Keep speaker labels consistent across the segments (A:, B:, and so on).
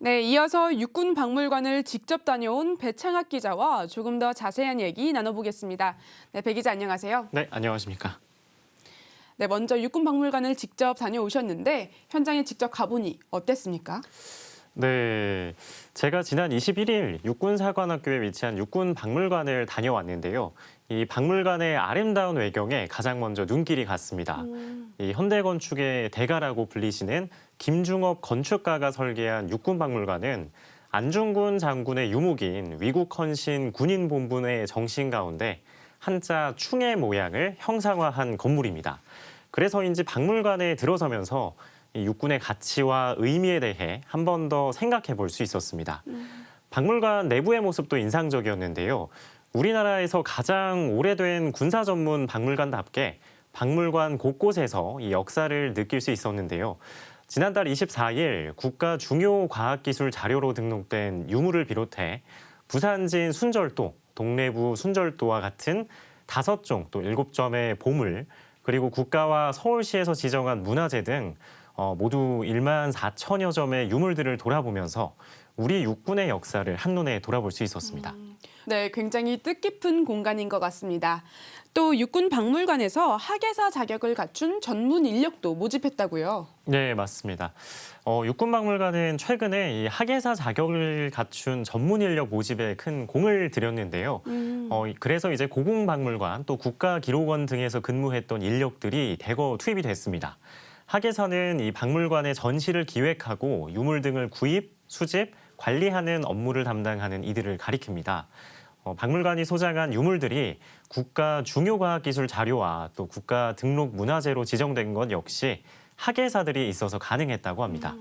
A: 네, 이어서 육군박물관을 직접 다녀온 배창학 기자와 조금 더 자세한 얘기 나눠보겠습니다. 네, 배 기자 안녕하세요.
B: 네, 안녕하십니까.
A: 네, 먼저 육군박물관을 직접 다녀오셨는데 현장에 직접 가보니 어땠습니까?
B: 네, 제가 지난 21일 육군사관학교에 위치한 육군박물관을 다녀왔는데요. 이 박물관의 아름다운 외경에 가장 먼저 눈길이 갔습니다. 이 현대 건축의 대가라고 불리시는 김중업 건축가가 설계한 육군박물관은 안중근 장군의 유목인 위국헌신 군인본분의 정신 가운데 한자 충의 모양을 형상화한 건물입니다. 그래서인지 박물관에 들어서면서 이 육군의 가치와 의미에 대해 한 번 더 생각해 볼 수 있었습니다. 박물관 내부의 모습도 인상적이었는데요. 우리나라에서 가장 오래된 군사 전문 박물관답게 박물관 곳곳에서 이 역사를 느낄 수 있었는데요. 지난달 24일 국가 중요 과학기술 자료로 등록된 유물을 비롯해 부산진 순절도, 동래부 순절도와 같은 5종 또 7점의 보물, 그리고 국가와 서울시에서 지정한 문화재 등 모두 1만 4천여 점의 유물들을 돌아보면서 우리 육군의 역사를 한눈에 돌아볼 수 있었습니다.
A: 네, 굉장히 뜻깊은 공간인 것 같습니다. 또 육군박물관에서 학예사 자격을 갖춘 전문 인력도 모집했다고요?
B: 네, 맞습니다. 육군박물관은 최근에 이 학예사 자격을 갖춘 전문 인력 모집에 큰 공을 들였는데요. 그래서 이제 고궁박물관 또 국가기록원 등에서 근무했던 인력들이 대거 투입이 됐습니다. 학예사는 이 박물관의 전시를 기획하고 유물 등을 구입, 수집, 관리하는 업무를 담당하는 이들을 가리킵니다. 박물관이 소장한 유물들이 국가 중요과학기술 자료와 또 국가 등록 문화재로 지정된 것 역시 학예사들이 있어서 가능했다고 합니다.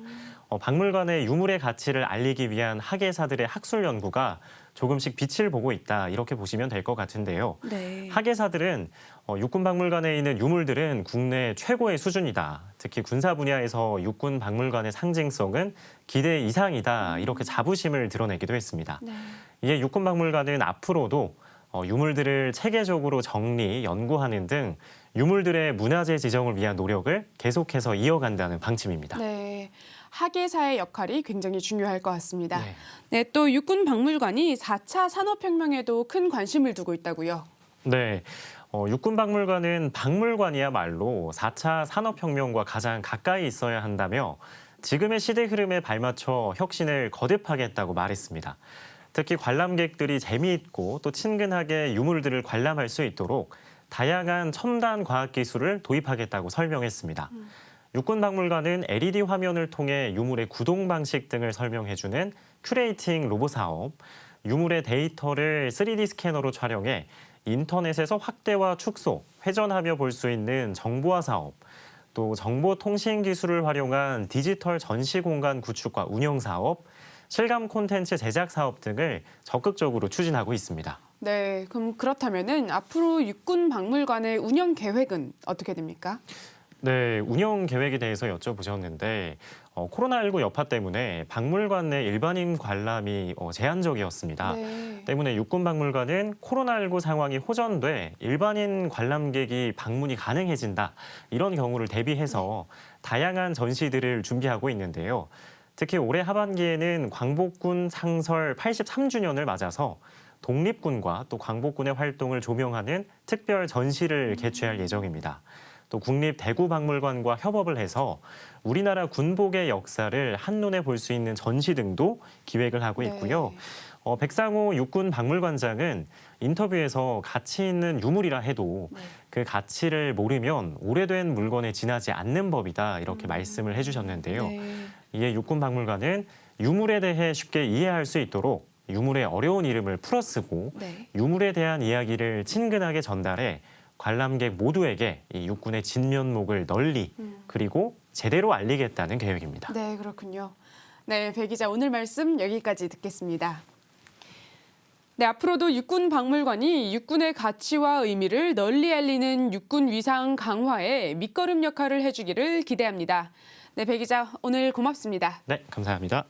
B: 박물관의 유물의 가치를 알리기 위한 학예사들의 학술 연구가 조금씩 빛을 보고 있다, 이렇게 보시면 될 것 같은데요.
A: 네.
B: 학예사들은 육군박물관에 있는 유물들은 국내 최고의 수준이다. 특히 군사 분야에서 육군박물관의 상징성은 기대 이상이다, 이렇게 자부심을 드러내기도 했습니다.
A: 네.
B: 이에 육군박물관은 앞으로도 유물들을 체계적으로 정리, 연구하는 등 유물들의 문화재 지정을 위한 노력을 계속해서 이어간다는 방침입니다.
A: 네, 학예사의 역할이 굉장히 중요할 것 같습니다.
B: 네.
A: 네, 또 육군박물관이 4차 산업혁명에도 큰 관심을 두고 있다고요?
B: 네, 육군박물관은 박물관이야말로 4차 산업혁명과 가장 가까이 있어야 한다며 지금의 시대 흐름에 발맞춰 혁신을 거듭하겠다고 말했습니다. 특히 관람객들이 재미있고 또 친근하게 유물들을 관람할 수 있도록 다양한 첨단 과학기술을 도입하겠다고 설명했습니다. 육군박물관은 LED 화면을 통해 유물의 구동 방식 등을 설명해주는 큐레이팅 로봇 사업, 유물의 데이터를 3D 스캐너로 촬영해 인터넷에서 확대와 축소, 회전하며 볼 수 있는 정보화 사업, 또 정보통신 기술을 활용한 디지털 전시 공간 구축과 운영 사업, 실감 콘텐츠 제작 사업 등을 적극적으로 추진하고 있습니다.
A: 네, 그럼 그렇다면은 앞으로 육군박물관의 운영 계획은 어떻게 됩니까?
B: 네, 운영 계획에 대해서 여쭤보셨는데 코로나19 여파 때문에 박물관 내 일반인 관람이 제한적이었습니다.
A: 네.
B: 때문에 육군박물관은 코로나19 상황이 호전돼 일반인 관람객이 방문이 가능해진다, 이런 경우를 대비해서 다양한 전시들을 준비하고 있는데요. 특히 올해 하반기에는 광복군 상설 83주년을 맞아서 독립군과 또 광복군의 활동을 조명하는 특별 전시를 개최할 예정입니다. 또 국립대구박물관과 협업을 해서 우리나라 군복의 역사를 한눈에 볼 수 있는 전시 등도 기획을 하고 있고요. 백상호 육군박물관장은 인터뷰에서 가치 있는 유물이라 해도 그 가치를 모르면 오래된 물건에 지나지 않는 법이다, 이렇게 말씀을 해주셨는데요.
A: 네.
B: 이에 육군박물관은 유물에 대해 쉽게 이해할 수 있도록 유물의 어려운 이름을 풀어쓰고
A: 네.
B: 유물에 대한 이야기를 친근하게 전달해 관람객 모두에게 이 육군의 진면목을 널리 그리고 제대로 알리겠다는 계획입니다.
A: 네, 그렇군요. 네, 배 기자 오늘 말씀 여기까지 듣겠습니다. 네, 앞으로도 육군박물관이 육군의 가치와 의미를 널리 알리는 육군 위상 강화에 밑거름 역할을 해주기를 기대합니다. 네, 배 기자 오늘 고맙습니다.
B: 네, 감사합니다.